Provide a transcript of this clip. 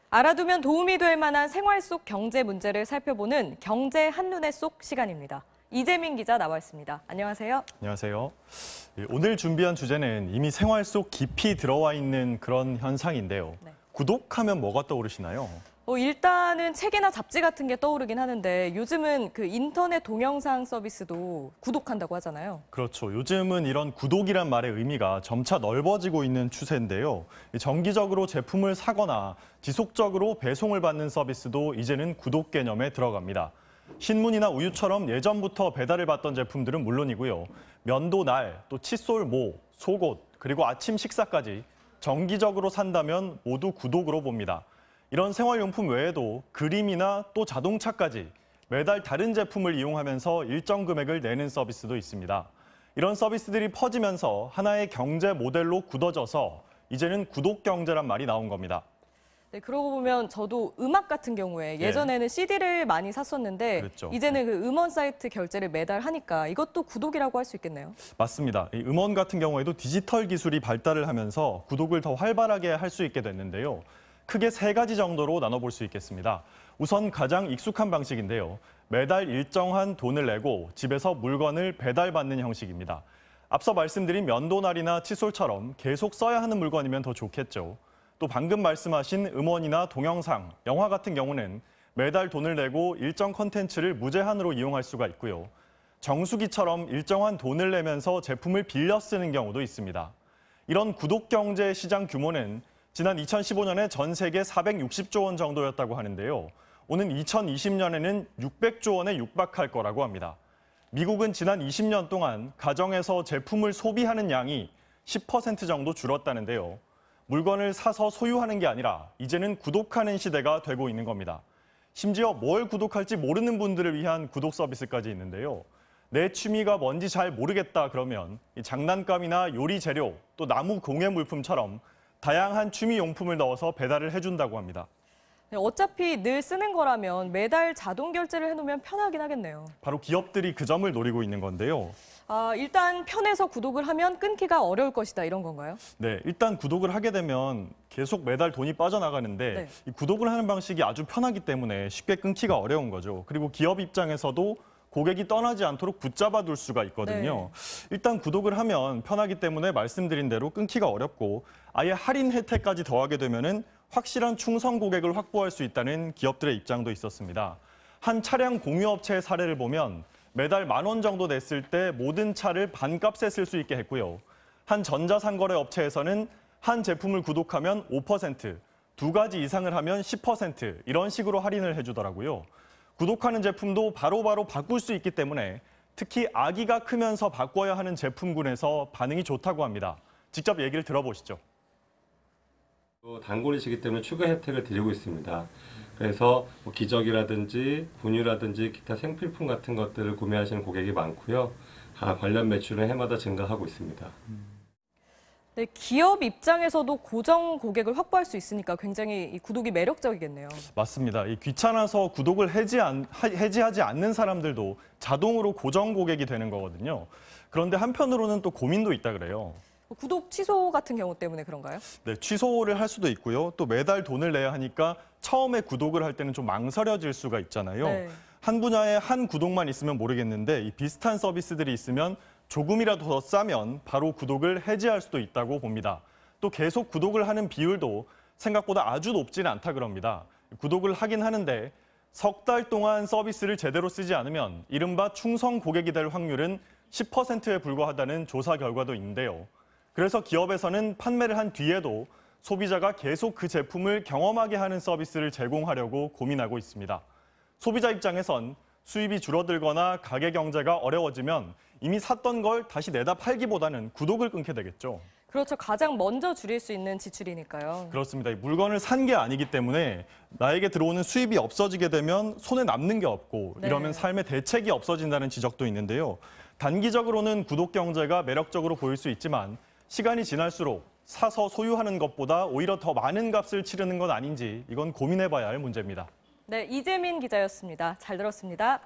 알아두면 도움이 될 만한 생활 속 경제 문제를 살펴보는 경제 한눈에 쏙 시간입니다. 이재민 기자 나와 있습니다. 안녕하세요. 안녕하세요. 오늘 준비한 주제는 이미 생활 속 깊이 들어와 있는 그런 현상인데요. 네. 구독하면 뭐가 떠오르시나요? 일단은 책이나 잡지 같은 게 떠오르긴 하는데 요즘은 그 인터넷 동영상 서비스도 구독한다고 하잖아요. 그렇죠. 요즘은 이런 구독이란 말의 의미가 점차 넓어지고 있는 추세인데요. 정기적으로 제품을 사거나 지속적으로 배송을 받는 서비스도 이제는 구독 개념에 들어갑니다. 신문이나 우유처럼 예전부터 배달을 받던 제품들은 물론이고요. 면도 날, 또 칫솔 모, 속옷, 그리고 아침 식사까지 정기적으로 산다면 모두 구독으로 봅니다. 이런 생활용품 외에도 그림이나 또 자동차까지 매달 다른 제품을 이용하면서 일정 금액을 내는 서비스도 있습니다. 이런 서비스들이 퍼지면서 하나의 경제 모델로 굳어져서 이제는 구독 경제란 말이 나온 겁니다. 네, 그러고 보면 저도 음악 같은 경우에 예전에는 CD를 많이 샀었는데 그랬죠. 이제는 그 음원 사이트 결제를 매달 하니까 이것도 구독이라고 할 수 있겠네요. 맞습니다. 이 음원 같은 경우에도 디지털 기술이 발달을 하면서 구독을 더 활발하게 할 수 있게 됐는데요. 크게 세 가지 정도로 나눠볼 수 있겠습니다. 우선 가장 익숙한 방식인데요. 매달 일정한 돈을 내고 집에서 물건을 배달받는 형식입니다. 앞서 말씀드린 면도날이나 칫솔처럼 계속 써야 하는 물건이면 더 좋겠죠. 또 방금 말씀하신 음원이나 동영상, 영화 같은 경우는 매달 돈을 내고 일정 콘텐츠를 무제한으로 이용할 수가 있고요. 정수기처럼 일정한 돈을 내면서 제품을 빌려 쓰는 경우도 있습니다. 이런 구독 경제 시장 규모는 지난 2015년에 전 세계 460조 원 정도였다고 하는데요. 오는 2020년에는 600조 원에 육박할 거라고 합니다. 미국은 지난 20년 동안 가정에서 제품을 소비하는 양이 10% 정도 줄었다는데요. 물건을 사서 소유하는 게 아니라 이제는 구독하는 시대가 되고 있는 겁니다. 심지어 뭘 구독할지 모르는 분들을 위한 구독 서비스까지 있는데요. 내 취미가 뭔지 잘 모르겠다 그러면 장난감이나 요리 재료, 또 나무 공예 물품처럼 다양한 취미 용품을 넣어서 배달을 해준다고 합니다. 네, 어차피 늘 쓰는 거라면 매달 자동 결제를 해놓으면 편하긴 하겠네요. 바로 기업들이 그 점을 노리고 있는 건데요. 일단 편해서 구독을 하면 끊기가 어려울 것이다 이런 건가요? 네, 일단 구독을 하게 되면 계속 매달 돈이 빠져나가는데 네. 이 구독을 하는 방식이 아주 편하기 때문에 쉽게 끊기가 어려운 거죠. 그리고 기업 입장에서도 고객이 떠나지 않도록 붙잡아 둘 수가 있거든요. 일단 구독을 하면 편하기 때문에 말씀드린 대로 끊기가 어렵고 아예 할인 혜택까지 더하게 되면은 확실한 충성 고객을 확보할 수 있다는 기업들의 입장도 있었습니다. 한 차량 공유업체의 사례를 보면 매달 10,000원 정도 냈을 때 모든 차를 반값에 쓸 수 있게 했고요. 한 전자상거래 업체에서는 한 제품을 구독하면 5%, 두 가지 이상을 하면 10% 이런 식으로 할인을 해주더라고요. 구독하는 제품도 바로바로 바꿀 수 있기 때문에 특히 아기가 크면서 바꿔야 하는 제품군에서 반응이 좋다고 합니다. 직접 얘기를 들어보시죠. 단골이시기 때문에 추가 혜택을 드리고 있습니다. 그래서 기저귀라든지 분유라든지 기타 생필품 같은 것들을 구매하시는 고객이 많고요. 관련 매출은 해마다 증가하고 있습니다. 네, 기업 입장에서도 고정 고객을 확보할 수 있으니까 굉장히 이 구독이 매력적이겠네요. 맞습니다. 이 귀찮아서 구독을 해지하지 않는 사람들도 자동으로 고정 고객이 되는 거거든요. 그런데 한편으로는 또 고민도 있다 그래요. 구독 취소 같은 경우 때문에 그런가요? 네, 취소를 할 수도 있고요. 또 매달 돈을 내야 하니까 처음에 구독을 할 때는 좀 망설여질 수가 있잖아요. 네. 한 분야에 한 구독만 있으면 모르겠는데 이 비슷한 서비스들이 있으면 조금이라도 더 싸면 바로 구독을 해지할 수도 있다고 봅니다. 또 계속 구독을 하는 비율도 생각보다 아주 높지는 않다 그럽니다. 구독을 하긴 하는데 석 달 동안 서비스를 제대로 쓰지 않으면 이른바 충성 고객이 될 확률은 10%에 불과하다는 조사 결과도 있는데요. 그래서 기업에서는 판매를 한 뒤에도 소비자가 계속 그 제품을 경험하게 하는 서비스를 제공하려고 고민하고 있습니다. 소비자 입장에선 수입이 줄어들거나 가게 경제가 어려워지면 이미 샀던 걸 다시 내다 팔기보다는 구독을 끊게 되겠죠. 그렇죠. 가장 먼저 줄일 수 있는 지출이니까요. 그렇습니다. 물건을 산 게 아니기 때문에 나에게 들어오는 수입이 없어지게 되면 손에 남는 게 없고 이러면 삶의 대책이 없어진다는 지적도 있는데요. 단기적으로는 구독 경제가 매력적으로 보일 수 있지만 시간이 지날수록 사서 소유하는 것보다 오히려 더 많은 값을 치르는 건 아닌지 이건 고민해봐야 할 문제입니다. 네, 이재민 기자였습니다. 잘 들었습니다.